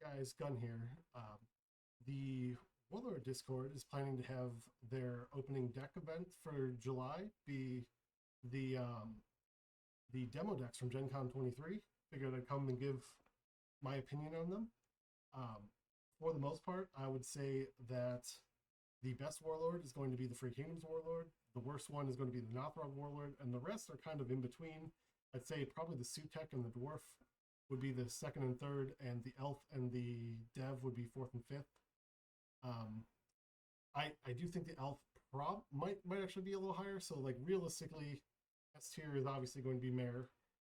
Guys, Gun here. The Warlord Discord is planning to have their opening deck event for July be the um, the demo decks from Gencon 23. Figured I'd come and give my opinion on them. Um, for the most part, I would say that the best Warlord is going to be the Free Kingdoms Warlord. The worst one is going to be the Nothrog Warlord, and the rest are kind of in between. I'd say probably the Sutek and the Dwarf would be the second and third, and the Elf and the Dev would be fourth and fifth. Um, I do think the Elf might actually be a little higher. So like realistically, S tier is obviously going to be Mare.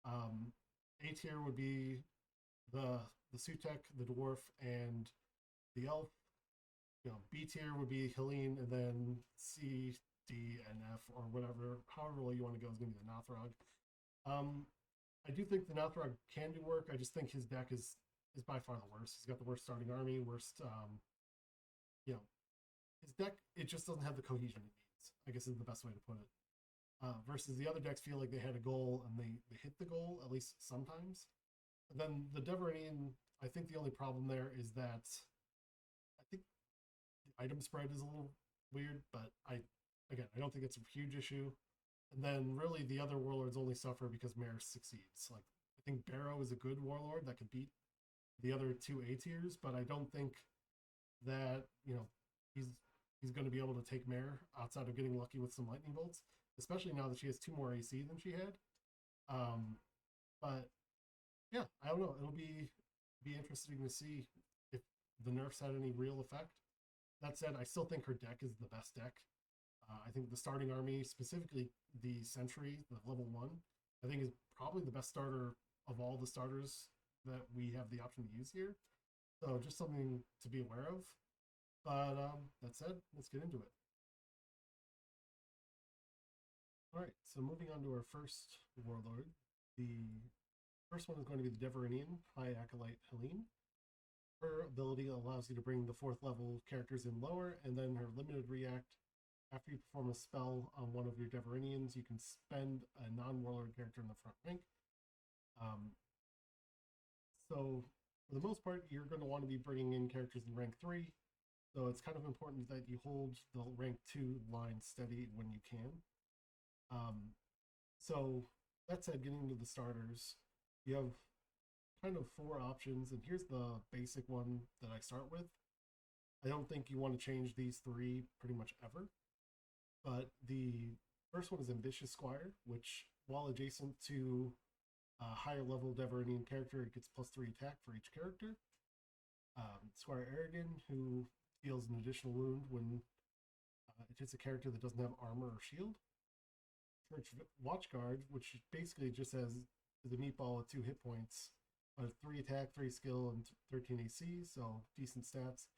A tier would be the Sutek, the Dwarf, and the Elf. B tier would be Helene, and then C, D, and F, or whatever, however low you want to go is going to be the Nothrog. I do think the Nothrog can do work. I just think his deck is by far the worst. He's got the worst starting army, worst, his deck, it just doesn't have the cohesion it needs, I guess is the best way to put it. Versus the other decks feel like they had a goal and they hit the goal, at least sometimes. And then the Deveranian, I think the only problem there is that I think the item spread is a little weird, but I don't think it's a huge issue. And then really the other warlords only suffer because Mare succeeds. Like I think Barrow is a good warlord that could beat the other two A tiers, but I don't think that he's going to be able to take Mare outside of getting lucky with some lightning bolts, especially now that she has 2 more AC than she had. But yeah, I don't know. It'll be interesting to see if the nerfs had any real effect. That said, I still think her deck is the best deck. I think the starting army, specifically the Sentry, the level 1, I think is probably the best starter of all the starters that we have the option to use here. So just something to be aware of. But that said, let's get into it. All right, so moving on to our first warlord. The first one is going to be the Deveranian High Acolyte Helene. Her ability allows you to bring the 4th level characters in lower, and then her limited react. After you perform a spell on one of your Deveranians, you can spend a non-warlord character in the front rank. So for the most part, you're going to want to be bringing in characters in rank 3. So it's kind of important that you hold the rank 2 line steady when you can. So that said, getting into the starters, you have kind of 4 options, and here's the basic one that I start with. I don't think you want to change these 3 pretty much ever. But the first one is Ambitious Squire, which, while adjacent to a higher level Deveranian character, it gets +3 attack for each character. Squire Aragon, who deals an additional wound when it hits a character that doesn't have armor or shield. Church Watchguard, which basically just has the meatball with 2 hit points, 3 attack, 3 skill, and 13 AC, so decent stats.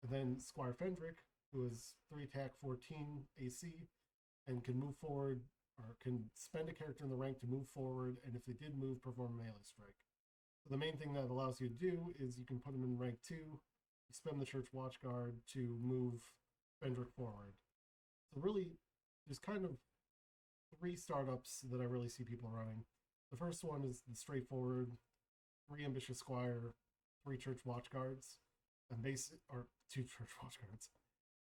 And then Squire Fendrick, who is 3 attack, 14 AC, and can move forward, or can spend a character in the rank to move forward, and if they did move, perform a melee strike. So the main thing that allows you to do is you can put them in rank 2, spend the Church Watchguard to move Fendrick forward. So really, there's kind of 3 startups that I really see people running. The first one is the straightforward 3 Ambitious Squire, 3 Church Watchguards, and 2 Church Watchguards.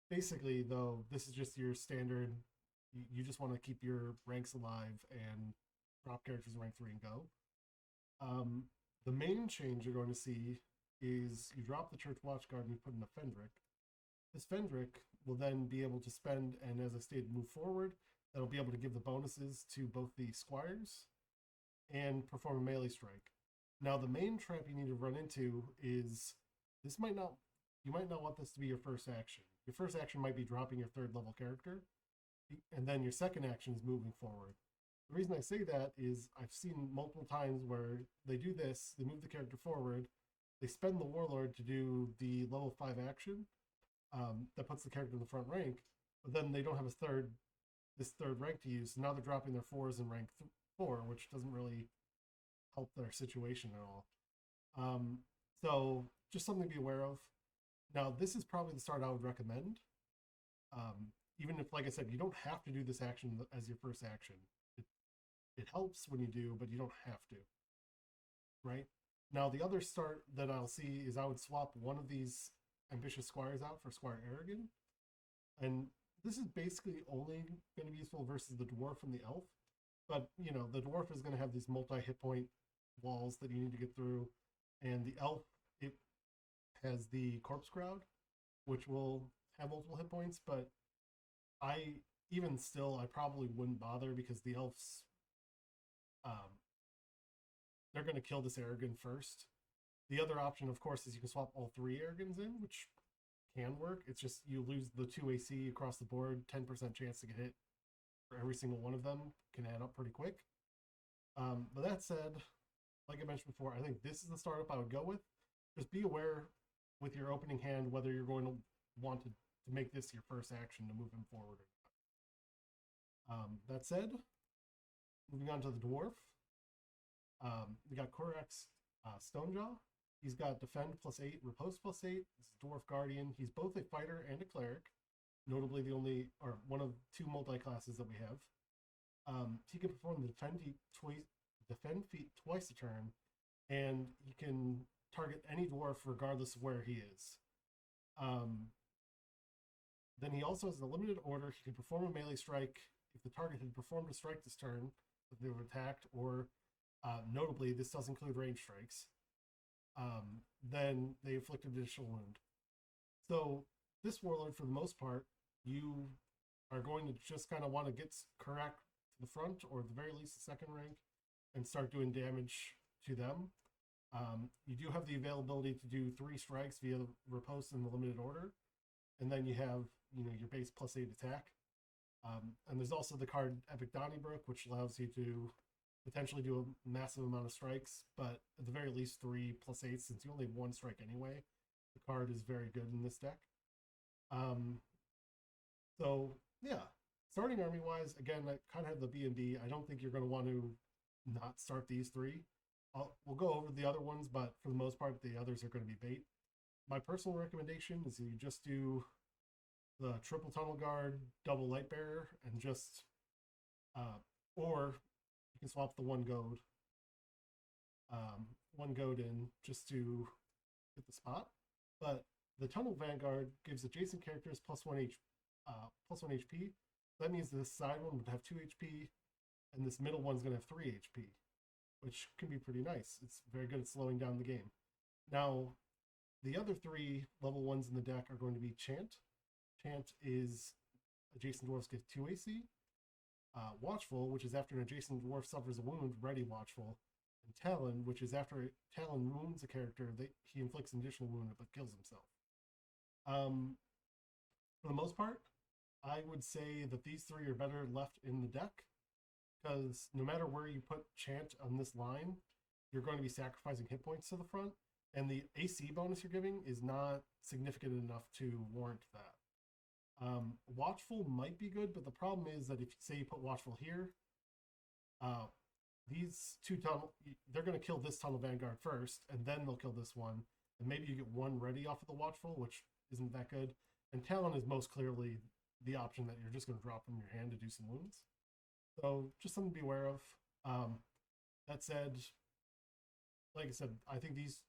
Basically, though, this is just your standard. You just want to keep your ranks alive and drop characters in rank 3 and go. The main change you're going to see is you drop the Church Watchguard and you put in a Fendrick. This Fendrick will then be able to spend, and as I stated, move forward. That'll be able to give the bonuses to both the Squires and perform a melee strike. Now, the main trap you need to run into is you might not want this to be your first action. Your first action might be dropping your 3rd level character, and then your second action is moving forward. The reason I say that is I've seen multiple times where they do this, they move the character forward, they spend the Warlord to do the level 5 action that puts the character in the front rank, but then they don't have this third rank to use, so now they're dropping their 4s in rank 4, which doesn't really help their situation at all. So just something to be aware of. Now, this is probably the start I would recommend. Even if, like I said, you don't have to do this action as your first action. It helps when you do, but you don't have to, right? Now, the other start that I'll see is I would swap one of these ambitious squires out for Squire Aragon. And this is basically only going to be useful versus the dwarf and the elf. But, you know, the dwarf is going to have these multi-hit point walls that you need to get through. And the elf, it has the corpse crowd, which will have multiple hit points. But even still, I probably wouldn't bother because the elves, they're going to kill this Aragon first. The other option, of course, is you can swap all 3 Aragons in, which can work. It's just you lose the 2 AC across the board, 10% chance to get hit for every single one of them can add up pretty quick. But that said, like I mentioned before, I think this is the startup I would go with. Just be aware with your opening hand whether you're going to want to make this your first action to move him forward. That said, moving on to the dwarf. We got Korax Stonejaw. He's got Defend +8, Riposte +8. This is Dwarf Guardian. He's both a fighter and a cleric. Notably, the only, or one of 2 multi-classes that we have. He can perform the defend feat twice a turn, and he can target any dwarf regardless of where he is. Then he also has a limited order. He can perform a melee strike if the target had performed a strike this turn that they were attacked, or notably, this does include range strikes. Then they inflict an additional wound. So this warlord, for the most part, you are going to just kind of want to get correct to the front, or at the very least the second rank, and start doing damage to them. You do have the availability to do 3 strikes via the riposte in the limited order, and then you have, you know, your base +8 attack. And there's also the card Epic Donnybrook, which allows you to potentially do a massive amount of strikes, but at the very least 3 +8, since you only have 1 strike anyway. The card is very good in this deck. So yeah, starting army wise, again, I kind of have the B&B. I don't think you're going to want to not start these 3. We'll go over the other ones, but for the most part, the others are going to be bait. My personal recommendation is that you just do the triple tunnel guard, double light bearer, and just, or you can swap the one goad in just to hit the spot. But the tunnel vanguard gives adjacent characters +1 HP. That means this side one would have 2 HP, and this middle one's going to have 3 HP, which can be pretty nice. It's very good at slowing down the game. Now, the other 3 level 1s in the deck are going to be Chant. Chant is adjacent dwarfs get 2 AC. Watchful, which is after an adjacent dwarf suffers a wound, ready Watchful. And Talon, which is after Talon wounds a character, he inflicts an additional wound but kills himself. For the most part, I would say that these 3 are better left in the deck, because no matter where you put Chant on this line, you're going to be sacrificing hit points to the front, and the AC bonus you're giving is not significant enough to warrant that. Watchful might be good, but the problem is that if you say you put Watchful here, these 2 tunnel, they're going to kill this tunnel vanguard first, and then they'll kill this one, and maybe you get 1 ready off of the Watchful, which isn't that good. And Talon is most clearly the option that you're just going to drop from your hand to do some wounds. So just something to be aware of. That said, like I said, I think these,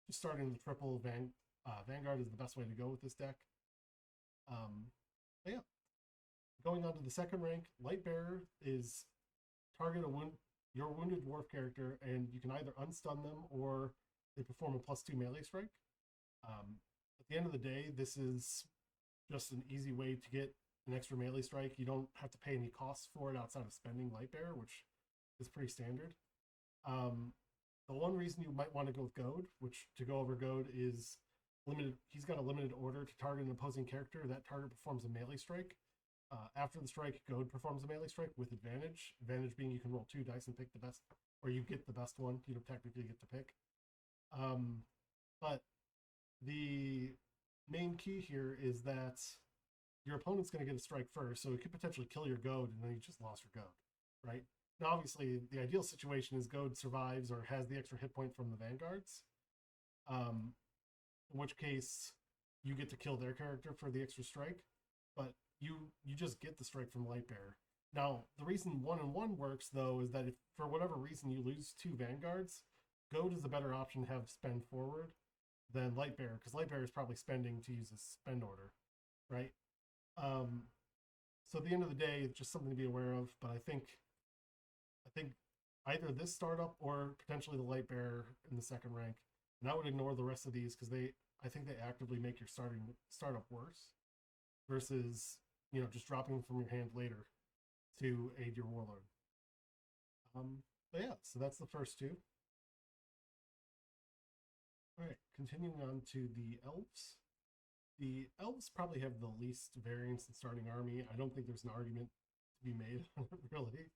just starting the triple vanguard is the best way to go with this deck. But yeah, going on to the second rank, Light Bearer is target your wounded dwarf character, and you can either unstun them or they perform a +2 melee strike. At the end of the day, this is just an easy way to get an extra melee strike. You don't have to pay any costs for it outside of spending Light Bearer, which is pretty standard. The one reason you might want to go with Goad, which to go over Goad is limited. He's got a limited order to target an opposing character. That target performs a melee strike. After the strike, Goad performs a melee strike with advantage. Advantage being you can roll 2 dice and pick the best, or you get the best one. You don't technically get to pick. But the main key here is that your opponent's going to get a strike first, so it could potentially kill your Goad, and then you just lost your Goad, right? Now, obviously, the ideal situation is Goad survives or has the extra hit point from the Vanguards, in which case you get to kill their character for the extra strike, but you just get the strike from Light Bearer. Now, the reason 1-1 works, though, is that if for whatever reason you lose 2 Vanguards, Goad is a better option to have spend forward than Lightbearer, because Lightbearer is probably spending to use a spend order, right? So at the end of the day, it's just something to be aware of. But I think either this startup or potentially the Lightbearer in the second rank, and I would ignore the rest of these because I think they actively make your startup worse versus just dropping them from your hand later to aid your Warlord. But yeah, so that's the first two. All right, continuing on to the elves. The elves probably have the least variance in starting army. I don't think there's an argument to be made on it, really.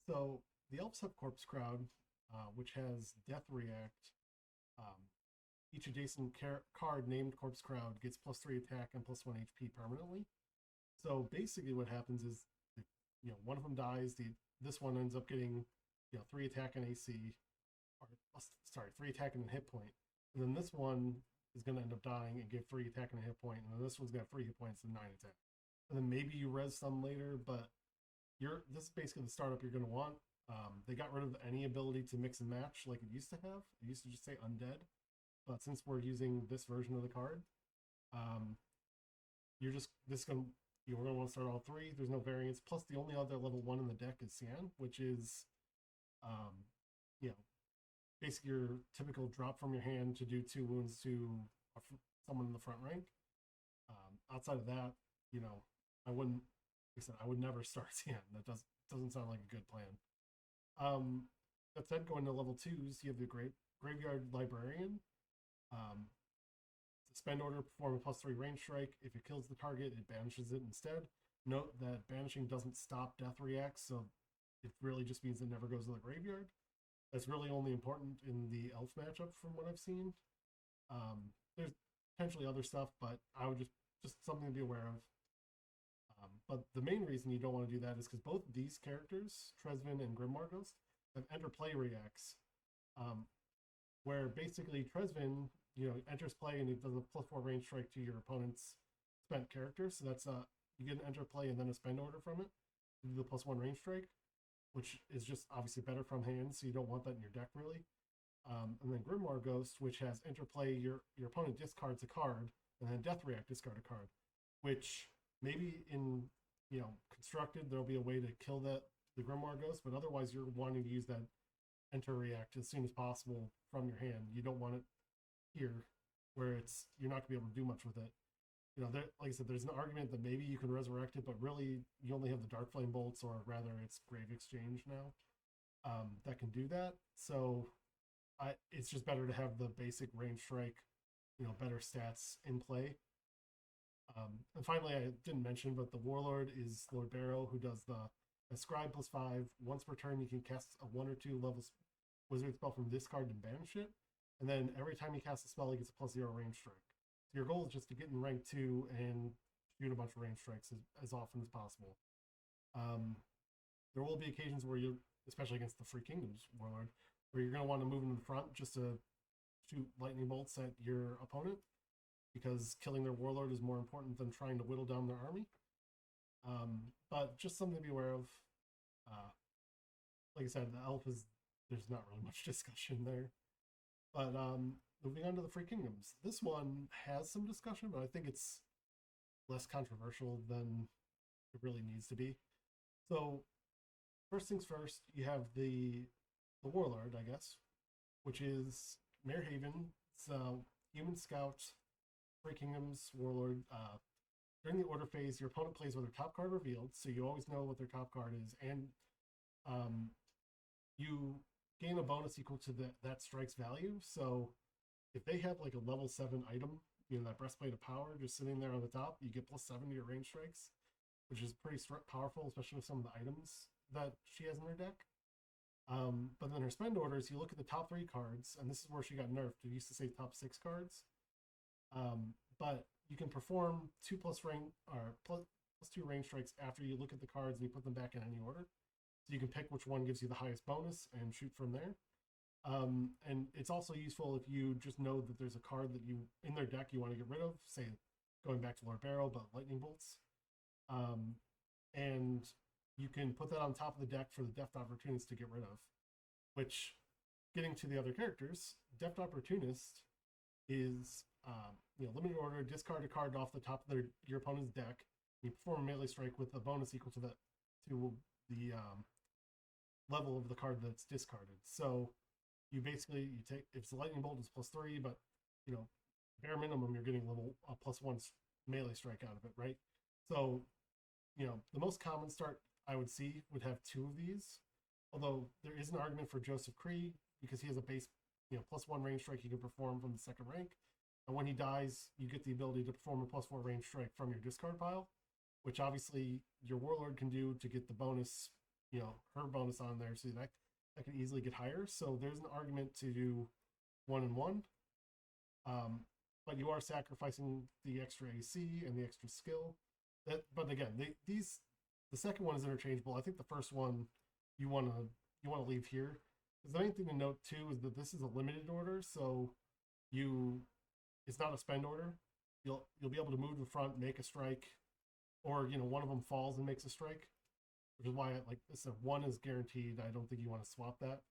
So the elves have Corpse Crowd, which has Death React. Each adjacent card named Corpse Crowd gets +3 attack and +1 HP permanently. So basically what happens is, one of them dies, this one ends up getting 3 attack and AC, or sorry, 3 attack and a hit point. And then this one is going to end up dying and give 3 attack and a hit point, and then this one's got 3 hit points and 9 attack. And then maybe you res some later, but this is basically the startup you're going to want. They got rid of any ability to mix and match like it used to have. It used to just say undead, but since we're using this version of the card, we're going to want to start all 3. There's no variance. Plus, the only other level 1 in the deck is Cyan, which is, basically your typical drop from your hand to do 2 wounds to someone in the front rank. Outside of that, I wouldn't. Like I said, I would never start Cyan. That doesn't sound like a good plan. That said, going to level 2s, you have the Graveyard Librarian. Spend order, perform a +3 range strike. If it kills the target, it banishes it instead. Note that banishing doesn't stop death reacts, so it really just means it never goes to the graveyard. That's really only important in the elf matchup from what I've seen. There's potentially other stuff, but I would just something to be aware of. But the main reason you don't want to do that is because both these characters, Tresvin and Grimoire Ghost, have enter play reacts. Where basically Tresvin, enters play and it does a +4 range strike to your opponent's spent character. So that's you get an enter play and then a spend order from it. You do the +1 range strike, which is just obviously better from hand, so you don't want that in your deck really. And then Grimoire Ghost, which has interplay, your opponent discards a card, and then Death React discard a card, which maybe in constructed there'll be a way to kill the Grimoire Ghost, but otherwise you're wanting to use that enter react as soon as possible from your hand. You don't want it here where you're not gonna be able to do much with it. Like I said, there's an argument that maybe you can resurrect it, but really you only have the Dark Flame Bolts, or rather it's Grave Exchange now, that can do that. So it's just better to have the basic range strike, better stats in play. And finally, I didn't mention, but the Warlord is Lord Barrow, who does the Scribe +5. Once per turn, you can cast a 1 or 2 levels wizard spell from this card and banish it. And then every time you cast a spell, he gets a +0 range strike. So your goal is just to get in rank 2 and shoot a bunch of range strikes as often as possible. There will be occasions where especially against the Free Kingdoms Warlord, where you're going to want to move in the front just to shoot lightning bolts at your opponent, because killing their Warlord is more important than trying to whittle down their army. But just something to be aware of. Like I said, the elf there's not really much discussion there. But moving on to the Free Kingdoms. This one has some discussion, but I think it's less controversial than it really needs to be. So first things first, you have the Warlord, I guess, which is Marehaven. It's a human scout, Free Kingdoms Warlord. During the order phase, your opponent plays with their top card revealed, so you always know what their top card is, and you gain a bonus equal to that strike's value. So if they have like a level 7 item, that Breastplate of Power just sitting there on the top, you get +7 to your range strikes, which is pretty powerful, especially with some of the items that she has in her deck. But then her spend orders, you look at the top 3 cards, and this is where she got nerfed. It used to say top 6 cards. But you can perform 2 +2 range strikes after you look at the cards and you put them back in any order. So you can pick which one gives you the highest bonus and shoot from there. And it's also useful if you just know that there's a card that in their deck you want to get rid of, say going back to Lord Barrow, but lightning bolts. And you can put that on top of the deck for the Deft Opportunists to get rid of, which getting to the other characters, Deft Opportunist is limited order, discard a card off the top of your opponent's deck. You perform a melee strike with a bonus equal to the level of the card that's discarded. So you basically take, if it's a lightning bolt, it's +3, but bare minimum you're getting a +1 melee strike out of it, right? So the most common start I would see would have 2 of these, although there is an argument for Joseph Cree because he has a base +1 range strike he can perform from the second rank, and when he dies you get the ability to perform a +4 range strike from your discard pile, which obviously your Warlord can do to get the bonus, her bonus on there, so that can easily get higher. So there's an argument to do 1 and 1, but you are sacrificing the extra AC and the extra skill. But again, the second one is interchangeable. I think the first one you want to leave here. Because the main thing to note too is that this is a limited order, so it's not a spend order. You'll be able to move to the front, make a strike, or one of them falls and makes a strike, which is why like I said, 1 is guaranteed. I don't think you want to swap that.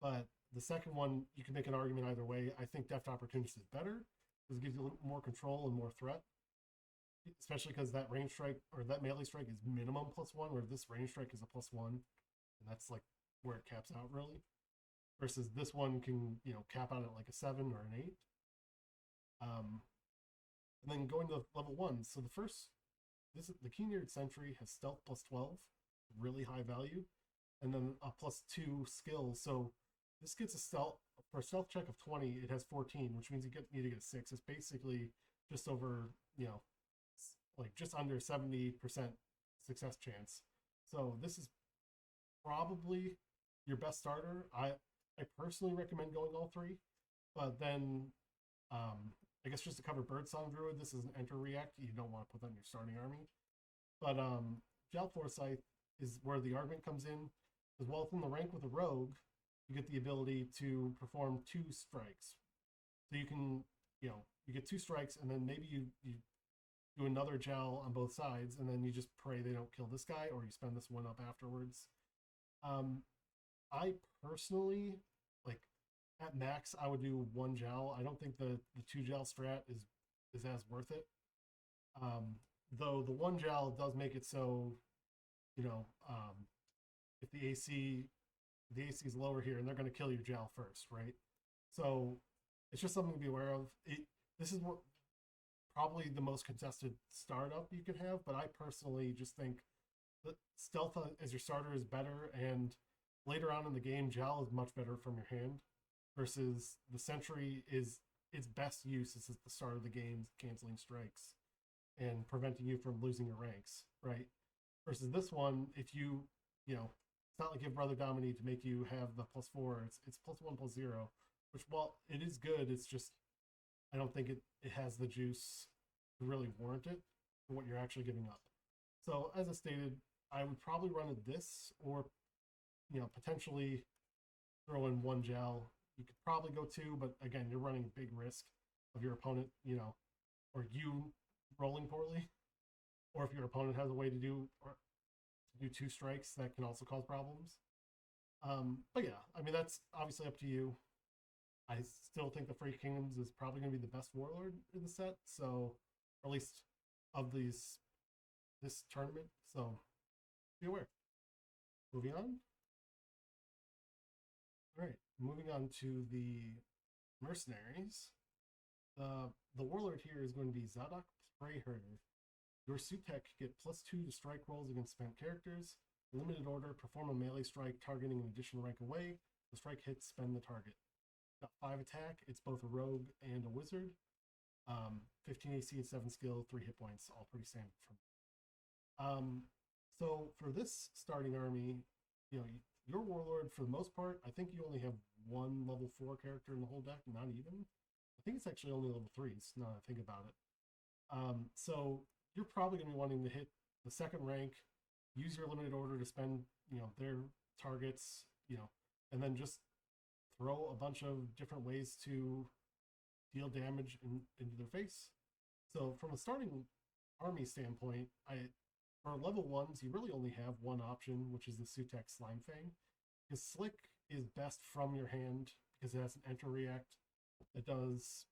But the second one, you can make an argument either way. I think Deft Opportunist is better because it gives you a little more control and more threat, especially because that range strike or that melee strike is minimum +1, where this range strike is a +1, and that's like where it caps out really. Versus this one can cap out at like a 7 or an 8. And then going to level 1. So the Keen-Eared Sentry has stealth +12, really high value, and then a +2 skill. So this gets a stealth for a stealth check of 20. It has 14, which means you need to get a 6. It's basically just over like just under 70% success chance. So this is probably your best starter. I personally recommend going all 3, but then I guess just to cover Birdsong Druid, this is an enter react. You don't want to put that in your starting army. But Jal Forsyth is where the argument comes in, as well within the rank with a rogue, you get the ability to perform 2 strikes. So you can, you get 2 strikes, and then maybe you do another Jal on both sides, and then you just pray they don't kill this guy, or you spend this one up afterwards. I personally, like, at max, I would do 1 Jal. I don't think the 2 Jal strat is as worth it. Though the 1 Jal does make it so, if the AC is lower here, and they're going to kill your Jal first, right? So it's just something to be aware of. This is what probably the most contested startup you could have, but I personally just think that stealth as your starter is better, and later on in the game, Jal is much better from your hand, versus the Sentry is its best use is at the start of the game, canceling strikes and preventing you from losing your ranks, right? Versus this one, if it's not like you have Brother Dominique to make you have the +4, it's +1/+0, which, while it is good, it's just, I don't think it has the juice to really warrant it for what you're actually giving up. So as I stated, I would probably run it this, or potentially throw in 1 Jal. You could probably go 2, but again, you're running a big risk of your opponent, or you rolling poorly, or if your opponent has a way to do 2 strikes, that can also cause problems. But yeah, I mean, that's obviously up to you. I still think the Free Kingdoms is probably going to be the best Warlord in the set, so, or at least of this tournament, so be aware. Moving on. All right, moving on to the Mercenaries. The Warlord here is going to be Zadok Sprayherder. Your Sutek get +2 to strike rolls against spent characters. Limited order, perform a melee strike targeting an additional rank away. The strike hits, spend the target. Got 5 attack. It's both a rogue and a wizard. 15 AC and 7 skill, 3 hit points, all pretty standard from. So for this starting army, your Warlord, for the most part, I think you only have 1 level 4 character in the whole deck, not even. I think it's actually only level 3s, now that I think about it. So you're probably going to be wanting to hit the second rank, use your limited order to spend, their targets, and then just throw a bunch of different ways to deal damage into their face. So from a starting army standpoint, for level 1s, you really only have one option, which is the Sutek Slimefang. Because Slick is best from your hand because it has an enter react that does,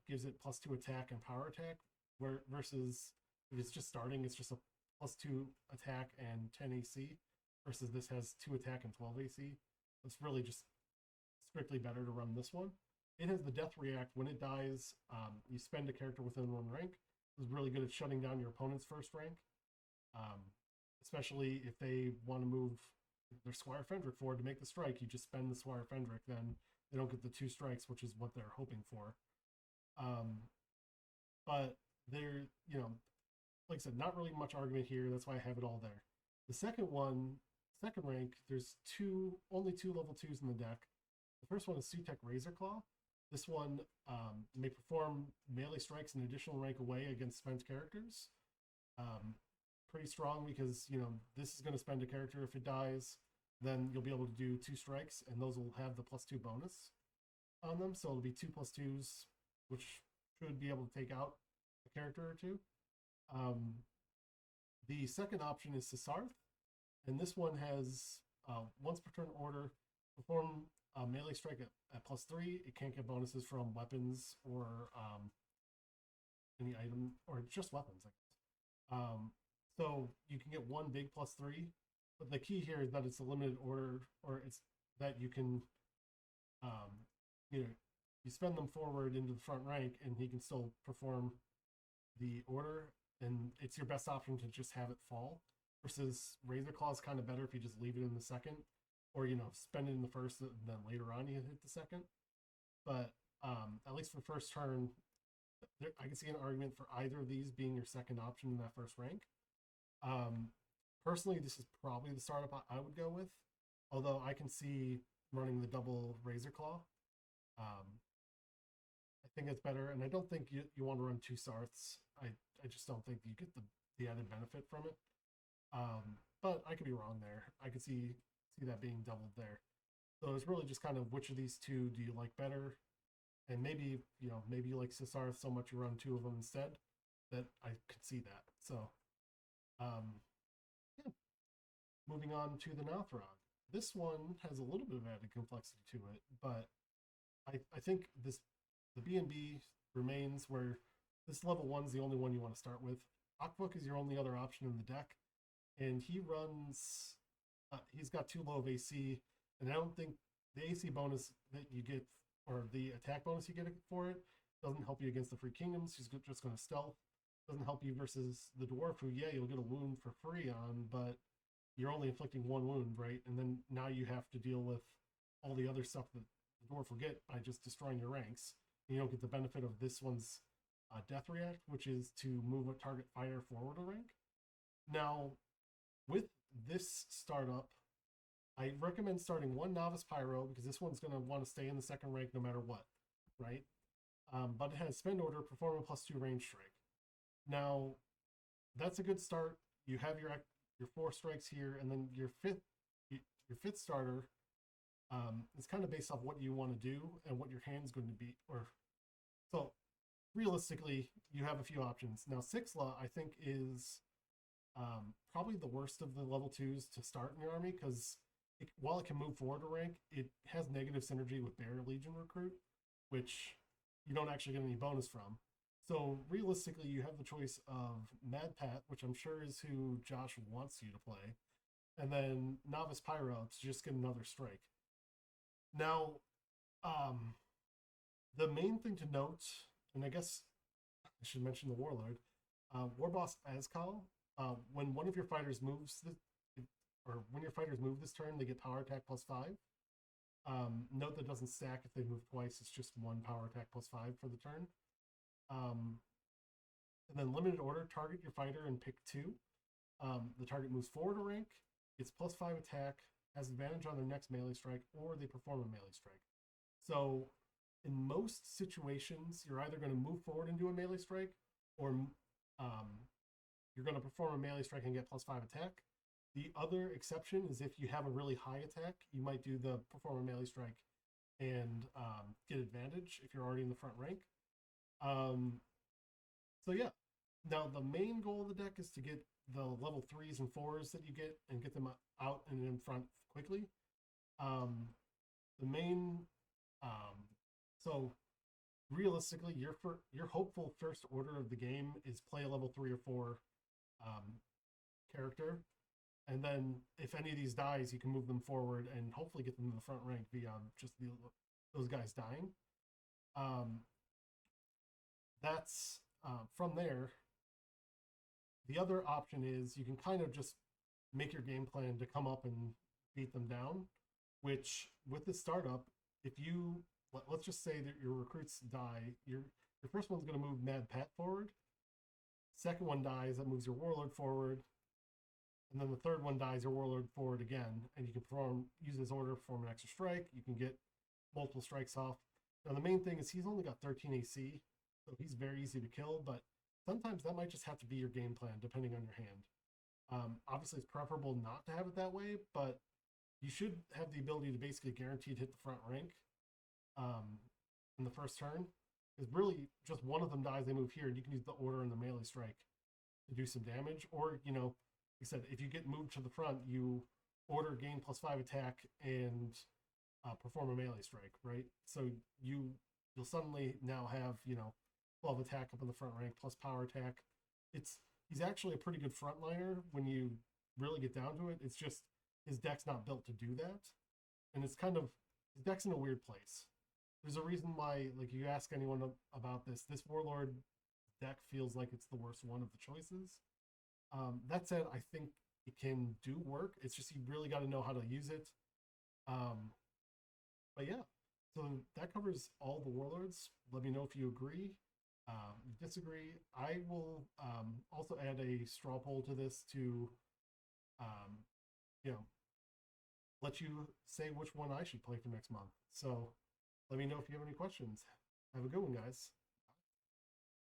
gives it +2 attack and power attack, where versus if it's just starting, it's just a +2 attack and 10 AC, versus this has 2 attack and 12 AC. It's really just strictly better to run this one. It has the death react. When it dies, you spend a character within 1 rank. It's really good at shutting down your opponent's first rank, especially if they want to move their Squire Fendrick forward to make the strike. You just spend the Squire Fendrick, then they don't get the 2 strikes, which is what they're hoping for. But they're, like I said, not really much argument here. That's why I have it all there. The second one, second rank, there's only 2 level 2s in the deck. The first one is Sutek Razorclaw. This one may perform melee strikes an additional rank away against spent characters. Pretty strong because, this is going to spend a character. If it dies, then you'll be able to do 2 strikes, and those will have the +2 bonus on them. So it'll be 2 +2s, which should be able to take out a character or 2. The second option is Sisarth, and this one has once per turn order, perform a melee strike at +3. It can't get bonuses from weapons or any item, or just weapons, I guess. So you can get 1 big +3, but the key here is that it's a limited order, or it's that you can, you spend them forward into the front rank, and he can still perform the order, and it's your best option to just have it fall. Versus Razorclaw is kind of better if you just leave it in the second, or spend it in the first, and then later on you hit the second. But at least for first turn, I can see an argument for either of these being your second option in that first rank. Personally, this is probably the startup I would go with, although I can see running the double Razorclaw. I think it's better, and I don't think you want to run 2 Sarths. I just don't think you get the added benefit from it. But I could be wrong there. I could see that being doubled there. So it's really just kind of which of these 2 do you like better, and maybe you like Sisarth so much you run 2 of them instead. That I could see that. So, yeah. Moving on to the Nothrog. This one has a little bit of added complexity to it, but I think the B&B remains where this level 1 is the only one you want to start with. Akvuk is your only other option in the deck, and he runs, he's got 2 low of AC, and I don't think the AC bonus that you get, or the attack bonus you get for it, doesn't help you against the Free Kingdoms. He's just going to stealth. Doesn't help you versus the Dwarf, who, yeah, you'll get a wound for free on, but you're only inflicting 1 wound, right? And then now you have to deal with all the other stuff that the Dwarf will get by just destroying your ranks. And you don't get the benefit of this one's Death React, which is to move a target fighter forward a rank. Now, with this startup, I recommend starting 1 Novice Pyro, because this one's going to want to stay in the second rank no matter what, right? But it has spend order, perform a +2 range strike. Now, that's a good start. You have your 4 strikes here, and then your fifth starter is kind of based off what you want to do and what your hand's going to be. So realistically, you have a few options. Now, Sixla, I think, is probably the worst of the level 2s to start in your army, because while it can move forward a rank, it has negative synergy with Barrier Legion Recruit, which you don't actually get any bonus from. So realistically, you have the choice of Mad Pat, which I'm sure is who Josh wants you to play, and then Novice Pyro to just get another strike. Now, the main thing to note, and I guess I should mention the Warlord, Warboss Azkal, when one of your fighters moves, when your fighters move this turn, they get power attack +5. Note that doesn't stack if they move twice, it's just 1 power attack +5 for the turn. And then limited order, target your fighter and pick 2. The target moves forward a rank, gets +5 attack, has advantage on their next melee strike, or they perform a melee strike. So in most situations, you're either going to move forward and do a melee strike, or you're going to perform a melee strike and get +5 attack. The other exception is if you have a really high attack, you might do the perform a melee strike and get advantage if you're already in the front rank. So yeah, now the main goal of the deck is to get the level 3s and 4s that you get and get them out and in front quickly. The main, so realistically, your hopeful first order of the game is play a level 3 or 4 character, and then if any of these dies, you can move them forward and hopefully get them to the front rank via just those guys dying. That's from there. The other option is you can kind of just make your game plan to come up and beat them down, which with the startup, if you let's just say that your recruits die, your first one's going to move Mad Pat forward. Second one dies, that moves your Warlord forward, and then the third one dies, your Warlord forward again, and you can use this order, perform an extra strike. You can get multiple strikes off. Now the main thing is he's only got 13 AC, so he's very easy to kill, but sometimes that might just have to be your game plan depending on your hand. Obviously, it's preferable not to have it that way, but you should have the ability to basically guaranteed hit the front rank in the first turn. Because really, just one of them dies, they move here, and you can use the order and the melee strike to do some damage. Or, you know, like I said, if you get moved to the front, you order gain +5 attack and perform a melee strike, right? So you'll suddenly now have, you know, 12 attack up in the front rank plus power attack. He's actually a pretty good frontliner when you really get down to it. It's just his deck's not built to do that, and it's kind of his deck's in a weird place. There's a reason why, like, you ask anyone about this Warlord deck feels like it's the worst one of the choices. That said, I think it can do work. It's just you really got to know how to use it. But yeah, so that covers all the Warlords. Let me know if you agree, disagree. I will also add a straw poll to this to, you know, let you say which one I should play for next month. So let me know if you have any questions. Have a good one, guys.